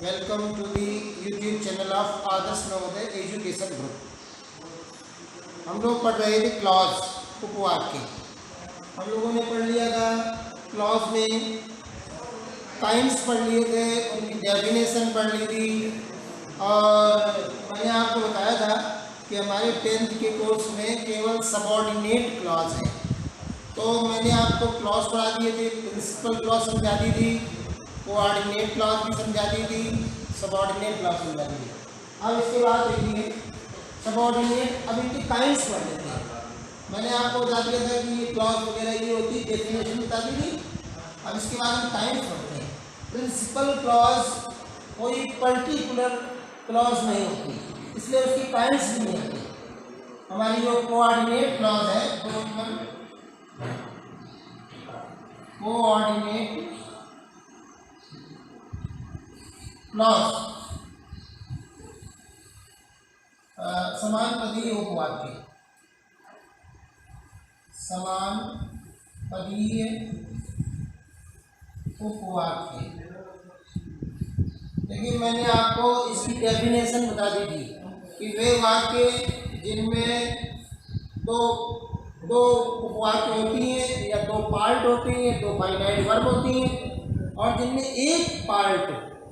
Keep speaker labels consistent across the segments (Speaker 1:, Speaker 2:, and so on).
Speaker 1: Welcome to the YouTube channel of Adarsh Navodaya education group. हम लोग पढ़ रहे थे क्लॉज उपवाक्य। हम लोगों ने पढ़ लिया था क्लॉज में काइंड्स पढ़ लिए थे, उनकी डेफिनेशन पढ़ ली थी और मैंने आपको बताया था कि हमारे 10th के कोर्स में केवल सबऑर्डिनेट क्लॉज है। तो मैंने आपको क्लॉज पढ़ा दिए थे, प्रिंसिपल क्लॉज समझा दी थी, कोऑर्डिनेट क्लॉज भी समझा दी थी, सबऑर्डिनेट क्लॉज समझा दी थी। अब इसके बाद देखिए सबऑर्डिनेट, अब इनकी काइंड्स पढ़ लेते हैं। मैंने आपको बता दिया था कि ये क्लॉज वगैरह ये होती, डेफिनेशन बता दी थी। अब इसके बाद हम काइंड्स पढ़ते हैं। प्रिंसिपल क्लॉज कोई पर्टिकुलर क्लॉज नहीं होती, इसलिए उसकी काइंड्स भी नहीं होती। हमारी जो कोऑर्डिनेट क्लॉज है, कोऑर्डिनेट क्लॉज समानपदीय उपवाक्य, समानपदीय उपवाक्य। देखिए मैंने आपको इसकी डेफिनेशन बता दी थी कि वे वाक्य जिनमें दो उपवाक्य होती हैं या दो पार्ट होते हैं, दो फाइनाइट वर्ब होती हैं, और जिनमें एक पार्ट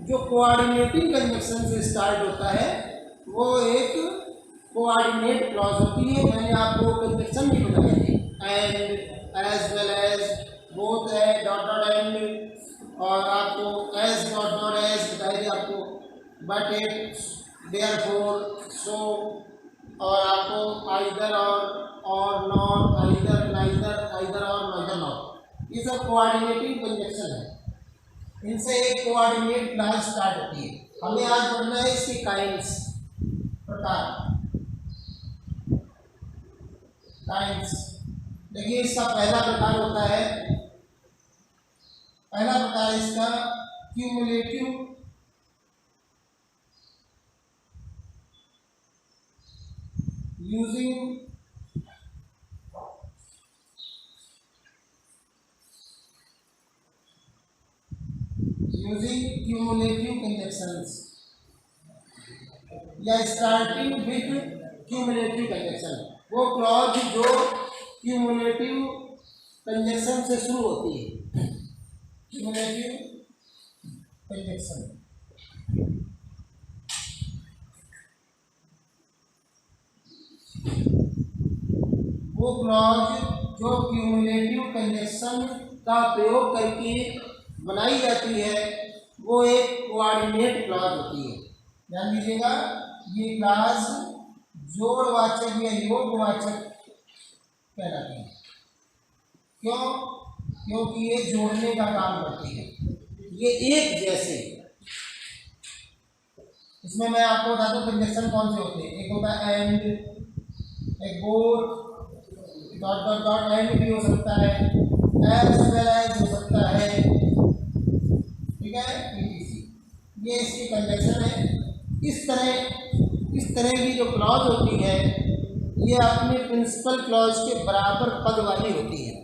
Speaker 1: जो कोऑर्डिनेटिंग कंजक्शन से स्टार्ट होता है वो एक कोऑर्डिनेट क्लॉज होती है। मैंने आपको कंजक्शन भी बताई थी, and, as well as, both है, डॉट डॉट एंड, और आपको एज डॉट डॉट एज बताई थी आपको, बट इट, देयरफॉर, सो, और आपको आइदर और नॉट, आइदर नाइदर, आइदर और नाइदर नॉट, ये सब कोऑर्डिनेटिंग कंजक्शन है। इनसे एक कोऑर्डिनेट क्लॉज स्टार्ट होती है। हमें आज पढ़ना है इसकी काइंड्स, प्रकार, काइंड्स। देखिए इसका पहला प्रकार होता है, पहला प्रकार इसका क्यूमुलेटिव यूजिंग क्यूमुलेटिव कंजक्शंस या स्टार्टिंग विद क्यूमुलेटिव कंजक्शन। वो क्लॉज जो क्यूमुलेटिव कंजक्शन से शुरू होती है, क्यूमुलेटिव कंजक्शन। वो क्लॉज जो क्यूमुलेटिव कंजक्शन का प्रयोग करके बनाई जाती है वो एक कोऑर्डिनेट क्लॉज होती है। ध्यान दीजिएगा, ये क्लॉज जोड़वाचक या योगवाचक कहलाती है। क्यों? क्योंकि ये जोड़ने का काम करती है, ये एक जैसे। इसमें मैं आपको बता दूं कंजक्शन कौन से होते हैं। एक होता है एंड, एक both, dot dot dot and भी हो सकता है, एज वेल एज हो सकता है, ठीक है, ये इसकी कंजक्शन है। इस तरह की जो क्लॉज होती है ये अपने प्रिंसिपल क्लॉज के बराबर पद वाली होती है।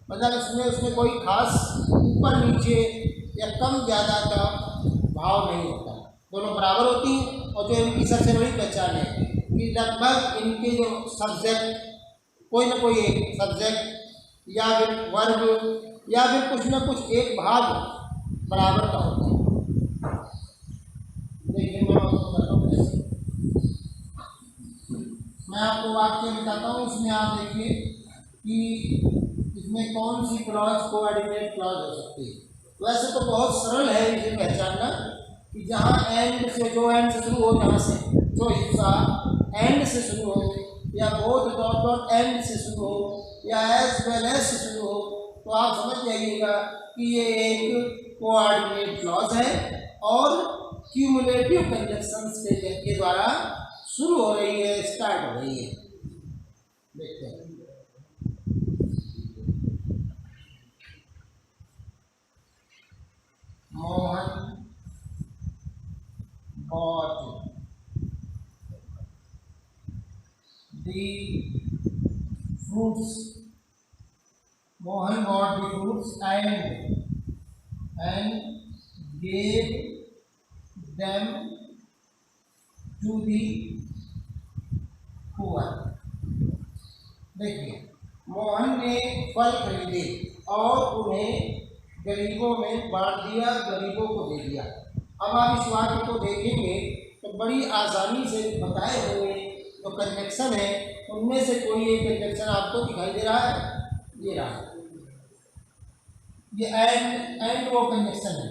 Speaker 1: मतलब उसमें कोई खास ऊपर नीचे या कम ज़्यादा का भाव नहीं होता, दोनों बराबर होती हैं। और जो इनकी सबसे बड़ी पहचान है कि लगभग इनके जो सब्जेक्ट, कोई ना कोई एक सब्जेक्ट या फिर वर्ब या फिर कुछ ना कुछ एक भाग बराबर का होता है। देखिए मैं आपको वाक्य बताता हूँ, उसमें आप देखिए कि इसमें कौन सी क्लॉज कोऑर्डिनेट क्लॉज हो सकती है। वैसे तो बहुत सरल है इसे पहचानना कि जहाँ एंड से, जो एंड से शुरू हो, जहाँ से जो हिस्सा एंड से शुरू हो, या बोथ डॉट डॉट एंड से शुरू हो, या एज वेल एज से शुरू हो, तो आप समझ जाइएगा कि ये एक कोऑर्डिनेट क्लॉज है और क्यूमुलेटिव कंजक्शंस के द्वारा शुरू हो रही है, स्टार्ट हो रही है। देखते हैं, Mohan bought the fruits. Mohan bought the fruits and gave them to the poor। देखिए, मोहन ने फल खरीदे और उन्हें गरीबों में बांट दिया, गरीबों को दे दिया। अब आप इस वाक्य को देखेंगे तो बड़ी आसानी से बताए हुए जो कंजक्शन है उनमें से कोई एक कंजक्शन आपको दिखाई दे रहा है, ये रहा, ये एंड वो कंजक्शन है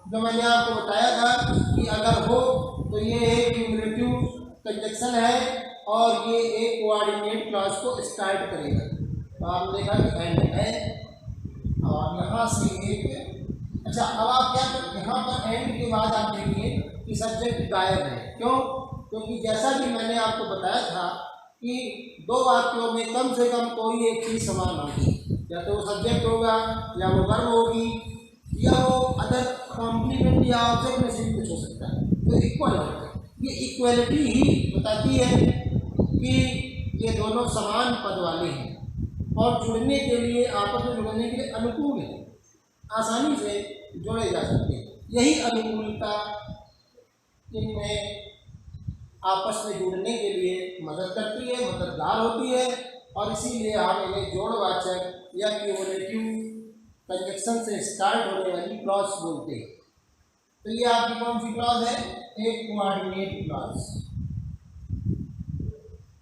Speaker 1: जो मैंने आपको बताया था कि अगर हो तो ये एक क्यूमुलेटिव कंजक्शन है और ये एक कोऑर्डिनेट क्लॉज को स्टार्ट करेगा। तो आपने देखा कि एंड है और यहाँ से एक, अच्छा अब आप क्या करें, यहाँ पर एंड के बाद आप देखिए कि सब्जेक्ट गायब है। क्यों? क्योंकि जैसा कि मैंने आपको बताया था कि दो वाक्यों में कम से कम कोई एक चीज़ समान होगी, या तो वो सब्जेक्ट होगा या वो वर्ब होगी या वो अदर कॉम्प्लीमेंट या ऑब्जेक्ट में से भी कुछ हो सकता है, तो इक्वल होगा। ये इक्वलिटी ही बताती है कि ये दोनों समान पद वाले हैं और जुड़ने के लिए, आपस में जुड़ने के लिए अनुकूल है, आसानी से जोड़े जा सकते हैं। यही अनुकूलता इनमें आपस में जुड़ने के लिए मदद करती है, मददगार होती है और इसीलिए हम इन्हें जोड़वाचक या क्यूमुलेटिव कंजक्शन से स्टार्ट होने वाली क्लॉज बोलते हैं। तो ये आपकी कौन सी क्लॉज है? एक कोऑर्डिनेट क्लॉज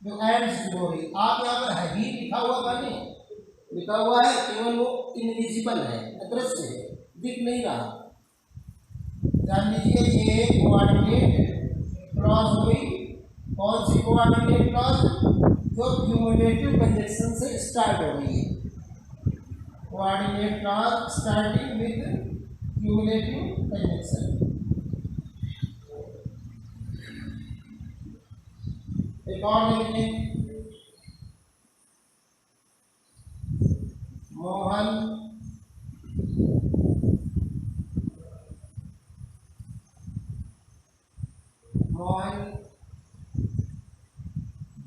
Speaker 1: जो एंड्स जुड़ रही। आप यहाँ पर है ही लिखा हुआ पानी लिखा हुआ है, केवल वो इनविजिबल है, अदृश्य है, दिख नहीं रहा। जान लीजिए ये कोऑर्डिनेट क्लॉज हुई। कौन सी कोऑर्डिनेट क्लॉज? जो क्यूमुलेटिव कंजक्शन से स्टार्ट हो रही है। Coordinate clause starting with cumulative conjunction. एक और लिखें, मोहन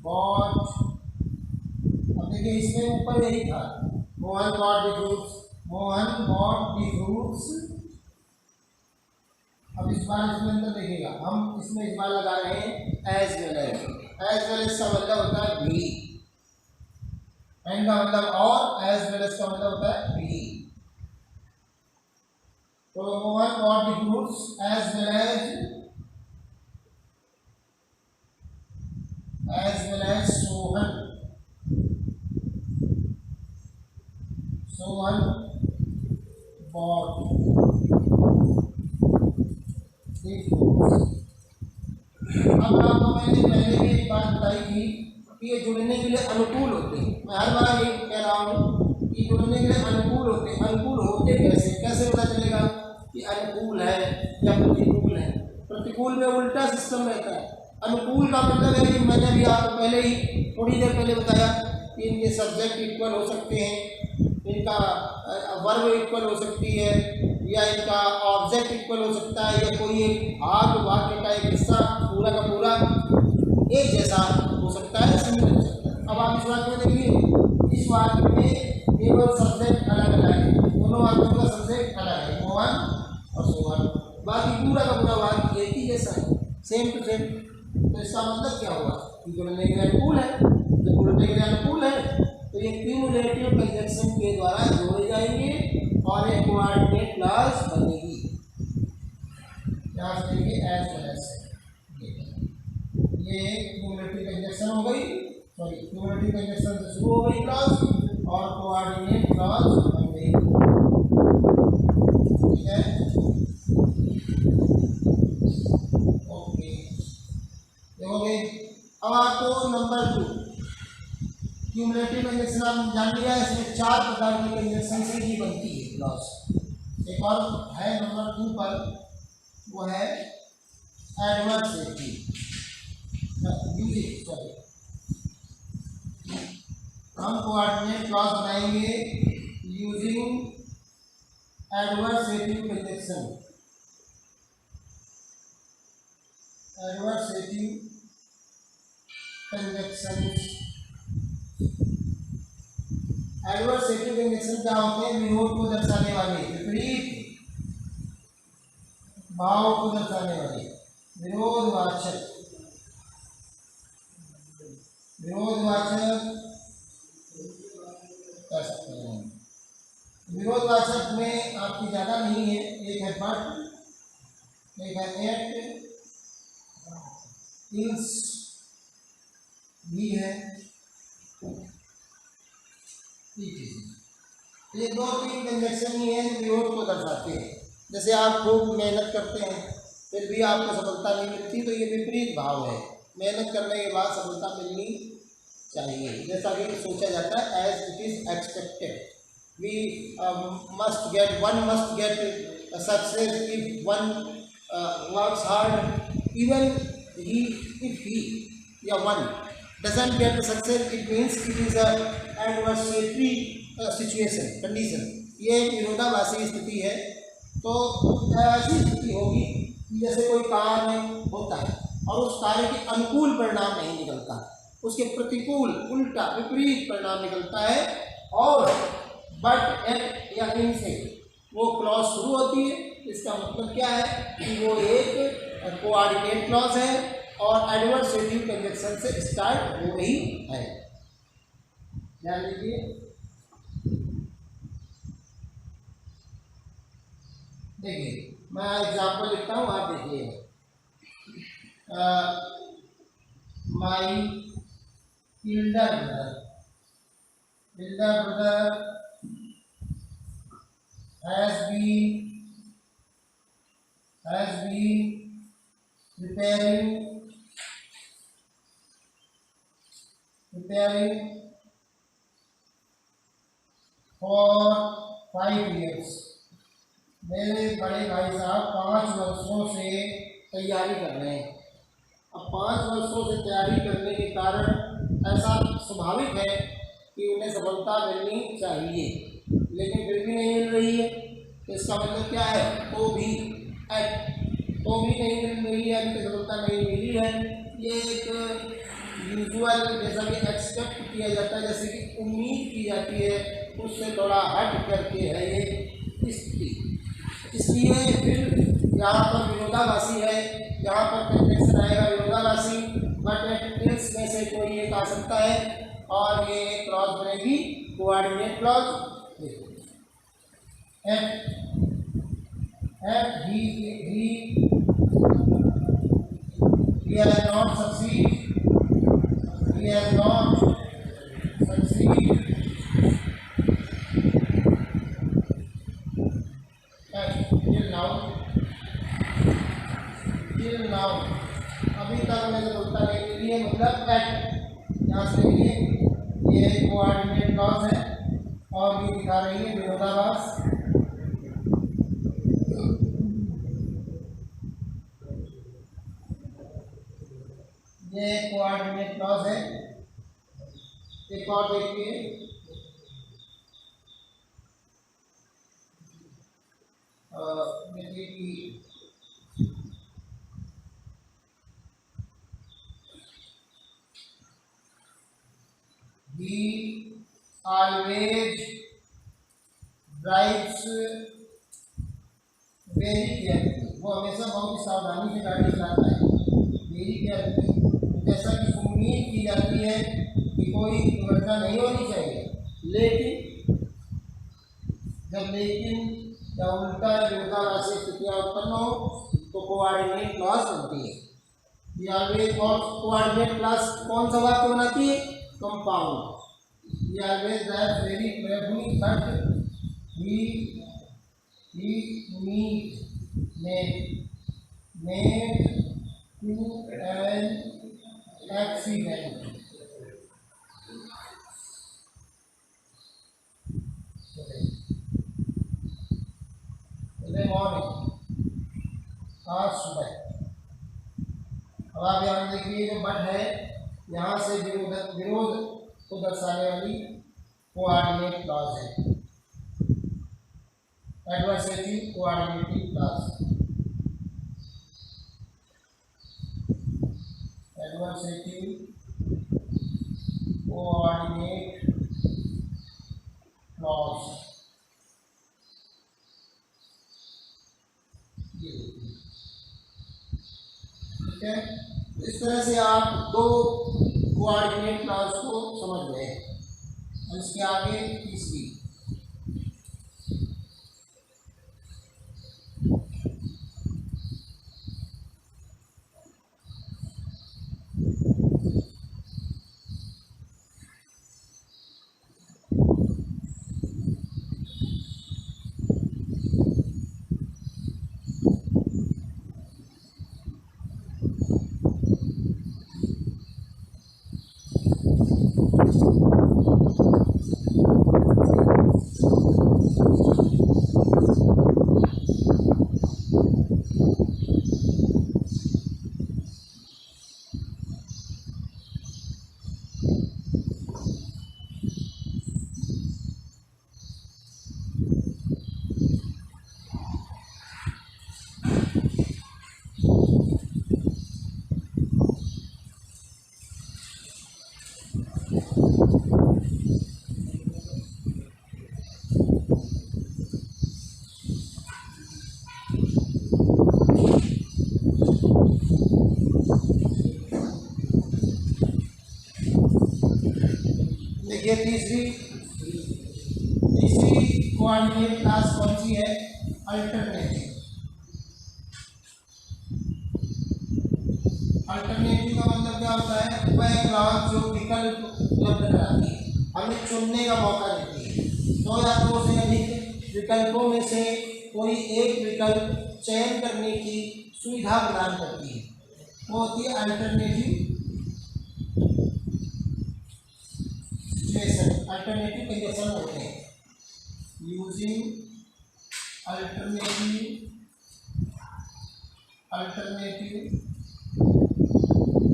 Speaker 1: बॉट, अब देखिए इसमें ऊपर यही था, Mohan bought the fruits, Mohan bought the fruits. अब इस बार इसमें अंदर देखिएगा, हम इसमें इस बार लगा रहे हैं as well as. As well as का मतलब होता है भी, एंड का मतलब और, एज वेल एज का मतलब होता है भी। तो Mohan bought the fruits as well as Sohan bought the fruits. अब आपको मैंने पहले भी एक बात बताई थी कि ये जुड़ने के लिए अनुकूल होते हैं। मैं हर बार ये कह रहा हूँ कि जुड़ने के लिए अनुकूल होते हैं। अनुकूल होते कैसे, कैसे पता चलेगा कि अनुकूल है या प्रतिकूल है? प्रतिकूल में उल्टा सिस्टम रहता है। अनुकूल का मतलब है कि मैंने भी आपको पहले ही थोड़ी देर पहले बताया कि इनके सब्जेक्ट इक्वल हो सकते हैं, इनका वर्ब इक्वल हो सकती है, या इनका ऑब्जेक्ट इक्वल हो सकता है, या कोई एक भाग वाक्य का एक हिस्सा पूरा का पूरा एक जैसा हो सकता है, सिमिलर हो सकता है। अब आप इस वाक्य में देखिए, इस वाक्य में केवल सब्जेक्ट अलग अलग है, दोनों वाक्यों का सब्जेक्ट अलग है, मोहन और सोहन, बाकी पूरा का पूरा वाक्य एक ही जैसा है, सेम टू सेम। तो इसका मतलब क्या हुआ कि जुड़ने के लिए अनुकूल है। जब जुड़ने के लिए अनुकूल है तो ये क्यूमुलेटिव कंजक्शन के द्वारा जोड़े जाएंगे और एक कोऑर्डिनेट क्लॉज बनेगी। यहाँ से देखिए एज वेल एज, ये क्यूमुलेटिव कंजक्शन हो गई, सॉरी क्यूमुलेटिव कंजक्शन से शुरू हो गई क्लॉज और कोऑर्डिनेट क्लॉज बन गई। ठीक है, ओके, देखोगे। अब आपको नंबर 2 क्यूमुलेटिव कंजक्शन आप जान लिया, इसमें 4 प्रकार की कंजक्शन से ही बनती है क्लॉज। एक और है नंबर 2 पर, वो है एडवर्सेटिव। हम कोऑर्डिनेट क्लॉज बनाएंगे using adversative conjunction. Adversative conjunction, adversative conjunction क्या होते हैं? विरोध को दर्शाने वाले, विपरीत भाव को दर्शाने वाले। विरोधवाचक, विरोधवाचक कर सकते हैं। विरोधवाचक में आपकी ज़्यादा नहीं है, एक है बट, एक है एट, इल्स भी है, ये दो तीन कंजक्शन ही है जो विरोध को दर्शाते हैं। जैसे आप खूब मेहनत करते हैं फिर भी आपको सफलता नहीं मिलती, तो ये विपरीत भाव है। मेहनत करने के बाद सफलता मिलनी चाहिए, जैसा कि सोचा जाता है, as it is expected. We must get, one must get success if one works hard, even he if he या one doesn't get the success, it means it is a adversary situation condition। ये एक विरोधाभासी स्थिति है। तो ऐसी स्थिति होगी जैसे कोई कार्य होता है और उस कार्य के अनुकूल परिणाम नहीं निकलता, उसके प्रतिकूल उल्टा विपरीत परिणाम निकलता है, और बट एट या इन से वो क्लॉज शुरू होती है। इसका मतलब क्या है कि वो एक कोऑर्डिनेट क्लॉज है और एडवर्सेटिव कंजक्शन से स्टार्ट हो रही है। ध्यान दीजिए, देखिए मैं एग्जाम्पल लिखता हूँ, आप देखिए। माई elder brother has been preparing for 5 years। मेरे बड़े भाई साहब 5 वर्षों से तैयारी कर रहे हैं। अब 5 वर्षों से तैयारी करने के कारण ऐसा स्वाभाविक है कि उन्हें सफलता मिलनी चाहिए, लेकिन फिर भी नहीं मिल रही है। तो इसका मतलब क्या है, तो भी नहीं मिल रही है, अभी सफलता नहीं मिली है। ये एक यूजुअल, जैसा कि एक्सपेक्ट किया जाता है, जैसे कि उम्मीद की जाती है, उससे थोड़ा हट करके है ये स्थिति। इसलिए फिर यहाँ पर विरोधाभासी है, यहाँ पर कंजक्शन आएगा विरोधाभासी, बट इल्स में से कोई एक आ सकता है और ये क्लॉज बनेगी coordinate clause. he has not succeed, till now अभी तक उन्हें सफलता नहीं मिली है, मतलब एट यहाँ से ये कोऑर्डिनेट क्लॉज है और ये दिखा रही है विरोधाभास। ये कोऑर्डिनेट क्लॉज है। एक और देखिए, देखिए कि he always drives very carefully, वो हमेशा बहुत सावधानी से गाड़ी चलाता है। very carefully, जैसा कि उम्मीद की जाती है कि कोई दुर्घटना नहीं होनी चाहिए, लेकिन जब उल्टा विरोधाभासी स्थितियाँ उत्पन्न हो तो कोऑर्डिनेट क्लॉज बनती है। ये ऑलवेज, और कोऑर्डिनेट क्लॉज कौन सा वाक्य बनाती है, compound. He always drives very carefully, but he made to an accident. Today morning, आज सुबह। अब आप यहाँ देखिए जो बट है, यहाँ से विरोध को दर्शाने वाली कोऑर्डिनेट क्लॉज है, adversative coordinative clause, adversative coordinate clause. ठीक है, इस तरह से आप दो कोऑर्डिनेट क्लॉज को समझ गए। और इसके आगे तीसरी, देखिए तीसरी कोऑर्डिनेट क्लास कौन सी है? अल्टरनेटिव। अल्टरनेटिव का मतलब क्या होता है? वह क्लास जो विकल्प उपलब्ध कराती है, हमें चुनने का मौका देती है। दो या दो से अधिक विकल्पों में से कोई एक विकल्प चयन करने की सुविधा प्रदान करती है, वो होती है अल्टरनेटिव सिचुएशन। अल्टरनेटिव कंडीशन होते हैं। Using alternative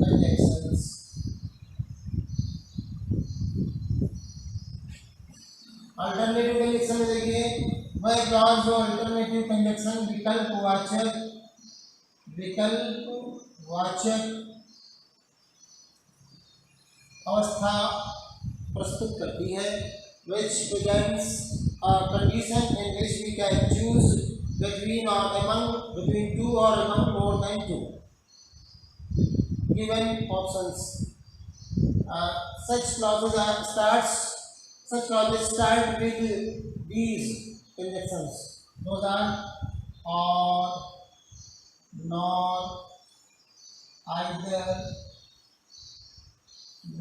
Speaker 1: conditions. Alternative condition में देखिए, वह क्लॉज जो अल्टरनेटिव कंडीशन विकल्पवाचक अवस्था प्रस्तुत करती है, which presents a condition in which we can choose between two or among more than two given options. Such clauses start with these conditions. Those are or, nor, either,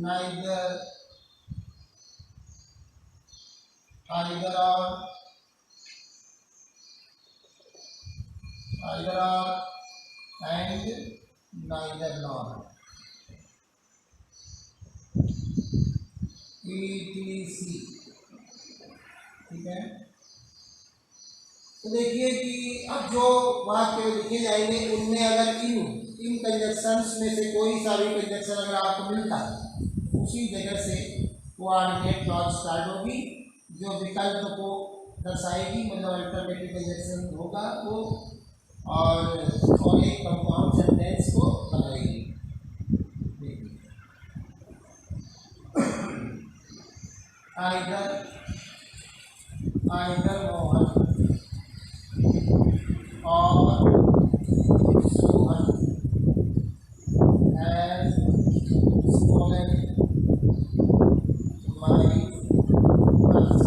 Speaker 1: neither, either or, and neither nor, etc. ठीक है, तो देखिए कि अब जो वाक्य लिखे जाएंगे उनमें अगर इन कंजक्शंस में से कोई सा भी कंजक्शन अगर आपको मिलता है, उसी जगह से कोऑर्डिनेट क्लॉज स्टार्ट होगी जो विकल्प को दर्शाएगी, मतलब अल्टरनेटिव कंजक्शन होगा वो, और एक कंपाउंड सेंटेंस को बनाएगी। either Mohan or Sohan has stolen my purse.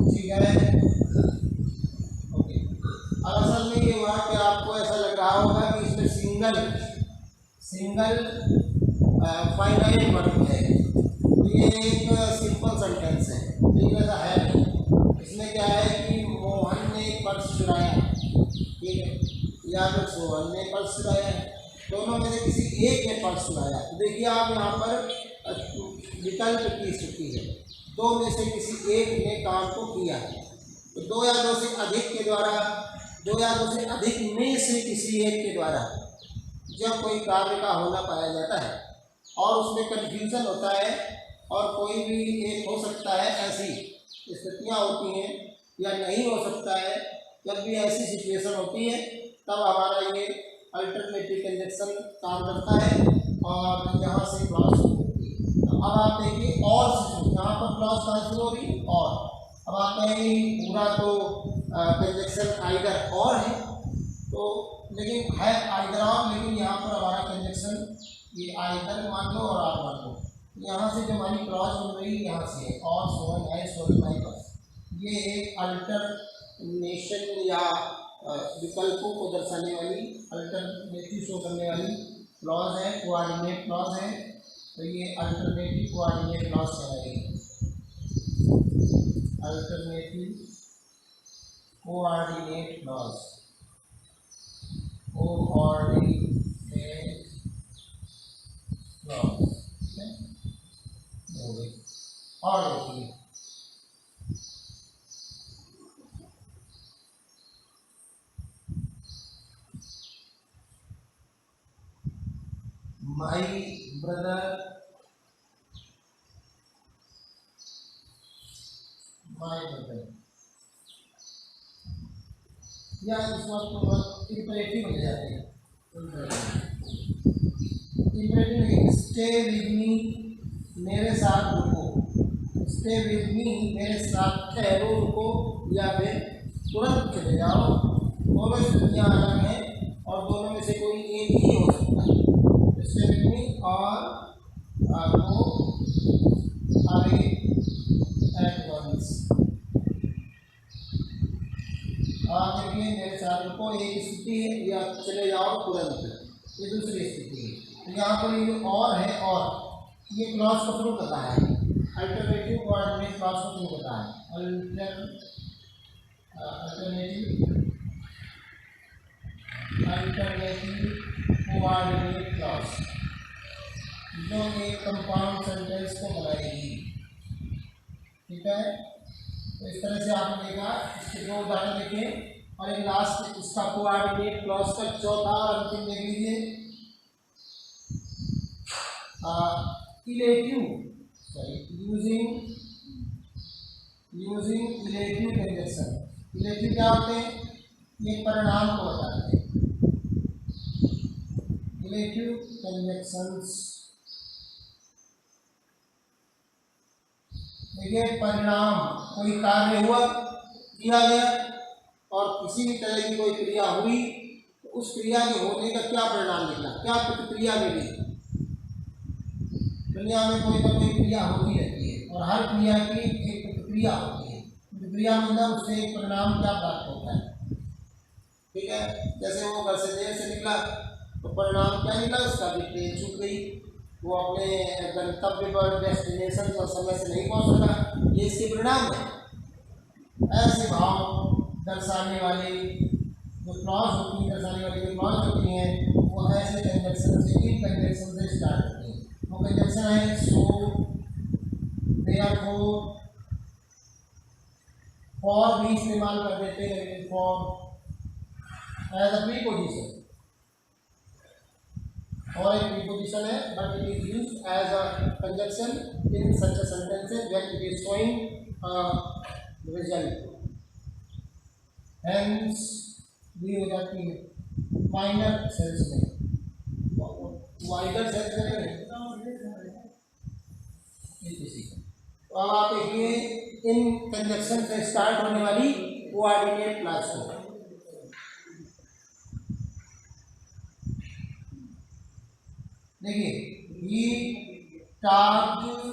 Speaker 1: ठीक है, ओके। असल में ये वाक्य आपको ऐसा लग रहा होगा कि इसमें सिंगल फाइनाइट वर्ड है, तो ये एक सिंपल सेंटेंस है, लेकिन ऐसा है नहीं। इसमें क्या है कि मोहन ने पर्स चुराया, ठीक है, या फिर सोहन ने पर्स चुराया, दोनों में से किसी एक ने पर्स चुराया। तो देखिए आप यहाँ पर विकल्प की स्थिति है, दो में से किसी एक ने काम को किया, तो दो या दो से अधिक में से किसी एक के द्वारा जब कोई कार्य का होना पाया जाता है और उसमें कन्फ्यूजन होता है और कोई भी एक हो सकता है, ऐसी स्थितियाँ होती हैं, या नहीं हो सकता है, जब भी ऐसी सिचुएशन होती है तब हमारा ये अल्टरनेटिव कंजक्शन काम करता है और यहाँ से क्लॉज शुरू होती है। तो अब आप देखिए और यहाँ पर क्लॉज कहाँ शुरू हो रही है, और अब आप कहेंगे पूरा तो कंजक्शन आइदर और है, तो लेकिन है आइदर और, लेकिन यहाँ पर हमारा कंजक्शन ये आइदर मान लो और आर मान लो। यहाँ से जो हमारी क्लॉज बन रही है यहाँ से और सोन है सोन बाई बस, ये एक अल्टरनेशन या विकल्पों को दर्शाने वाली, अल्टरनेटिव शो करने वाली क्लॉज है, कोऑर्डिनेट क्लॉज है। तो ये अल्टरनेटिव कोऑर्डिनेट क्लॉज कहलाएगी, alternative coordinate clause, coordinate clause. और देखिए माई ब्रदर, या इस वक्त तो बहुत इंपरेटिव मिल जाते हैं, इंपरेटिव नहीं, स्टे विद मी मेरे साथ रुको, स्टे विद मी मेरे साथ ठहरो रुको, या फिर तुरंत चले जाओ। दोनों स्थितियाँ अलग हैं और दोनों में से कोई एक ही हो सकता है, स्टे विद मी और आपको अवे एट वंस। आप देखिए मेरे साथ रुको एक स्थिति है, या चले जाओ तुरंत ये दूसरी स्थिति है। यहाँ पर ये और है, और ये क्लॉज को शुरू करता है, अल्टरनेटिव कोऑर्डिनेट क्लॉज को शुरू करता है, अल्टरनेटिव कोऑर्डिनेट क्लॉज जो एक कंपाउंड सेंटेंस को बनाएगी। ठीक है, तो इस तरह से आपने देखा, इसके दो उदाहरण देखे और एक लास्ट इसका कोऑर्डिनेट क्लॉज का चौथा और अंतिम देख लीजिए, illative using illative conjunction. Illative क्या होते हैं, ये परिणाम को बताते हैं, इलेटिव कंजक्शंस। देखिए परिणाम, कोई कार्य हुआ किया गया और किसी भी तरह की कोई क्रिया हुई, तो उस क्रिया के होने का क्या परिणाम निकला, क्या प्रतिक्रिया मिली। दुनिया में कोई ना कोई क्रिया होती रहती है और हर क्रिया की एक प्रतिक्रिया होती है, प्रतिक्रिया मतलब उससे एक परिणाम क्या प्राप्त होता है। ठीक है, जैसे वो घर से देर से निकला तो परिणाम क्या निकला, उसका भी ट्रेन छूट गई, वो अपने गंतव्य पर डेस्टिनेशन पर समय से नहीं पहुंच सका, ये इसके परिणाम है। ऐसे भाव दर्शाने वाली जो क्लॉज होती है, दर्शाने वाली जो क्लॉज होती हैं, वो ऐसे कंजक्शन से, इन कंजक्शन से स्टार्ट होती हैं। वो कंजक्शन है सो, देयरफॉर, फॉर भी इस्तेमाल कर देते हैं, लेकिन फॉर एज अ प्रीपोजिशन, और एक प्रीपोजिशन है, but it is used as a conjunction in such a sentences when it is showing result. Hence भी हो जाती है माइनर सेंस में, वाइडर सेंस में नहीं। तो अब आप देखिए इन कंजक्शन से स्टार्ट होने वाली कोऑर्डिनेट क्लॉज को, देखिए ही टार्गेड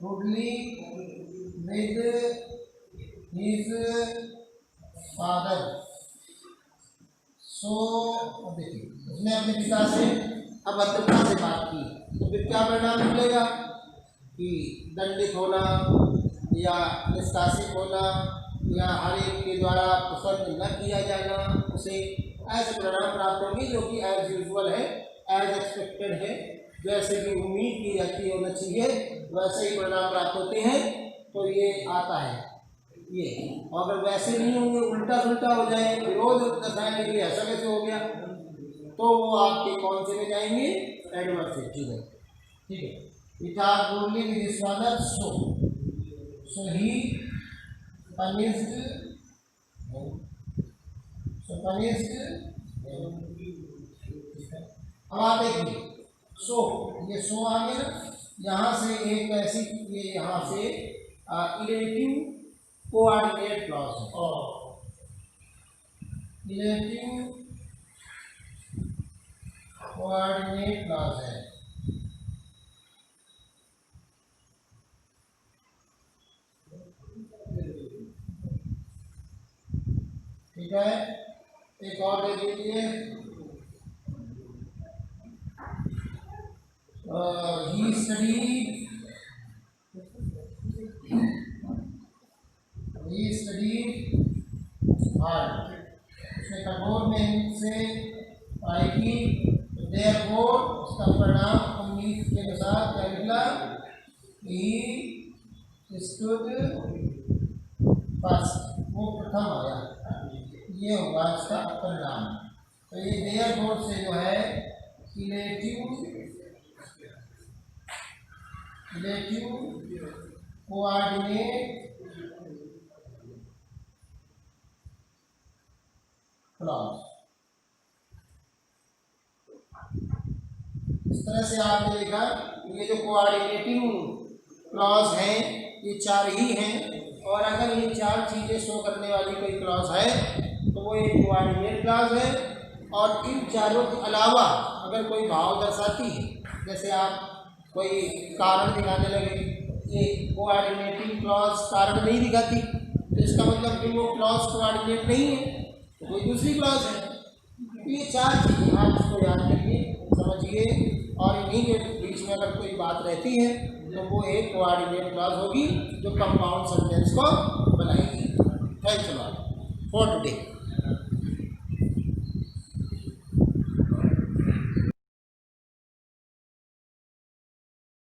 Speaker 1: rudely with his father। सो देखिए उसने अपने पिता से अभद्रता से बात की, तो फिर क्या परिणाम निकलेगा कि दंडित होना या निष्कासित होना या हर एक के द्वारा पसंद न किया जाना, उसे ऐसे परिणाम प्राप्त होंगे जो कि एज यूजुअल है, एज एक्सपेक्टेड है, जैसे कि उम्मीद की जाती होना चाहिए वैसे ही परिणाम प्राप्त होते हैं। तो ये आता है ये, और अगर वैसे नहीं होंगे, उल्टा सुल्टा हो जाए, विरोध दर्शाने के लिए ऐसा कैसे हो गया, तो वो आपके कौन से में जाएंगे, एडवर्सेटिव में। ठीक है, it are rudely with his father, so he punished अब आप देखिए सो, ये सो आ गया ना, यहाँ से एक ऐसी, ये यहाँ से इलेटिव कोऑर्डिनेट क्लॉज है, इलेटिव कोऑर्डिनेट क्लॉज है। ठीक है, एक और दे दीजिए, he studied hard, उसने कठोर मेहनत से पढ़ाई की, देयरफॉर उसका परिणाम उम्मीद के अनुसार क्या निकला, he stood फर्स्ट, वो प्रथम आया, ये होगा इसका परिणाम। तो ये देयरफॉर से जो है रिलेटिव कोऑर्डिनेट क्लॉज, इस तरह से आपने देखा ये जो कोऑर्डिनेटिंग क्लॉज हैं ये चार ही हैं, और अगर ये चार चीज़ें शो करने वाली कोई क्लॉज है तो वो एक कोऑर्डिनेट क्लॉज है। और इन चारों के अलावा अगर कोई भाव दर्शाती है, जैसे आप कोई कारण दिखाने लगे, ये कोऑर्डिनेटिंग क्लॉज कारण नहीं दिखाती, तो इसका मतलब कि वो क्लॉज कोऑर्डिनेट नहीं है, तो कोई दूसरी क्लॉज है। तो ये चार चीज़ें आप इसको याद करिए, समझिए, और इन्हीं के बीच में अगर कोई बात रहती है तो वो एक कोऑर्डिनेट क्लॉज होगी जो कंपाउंड सेंटेंस को बनाएगी। Thanks a lot for today.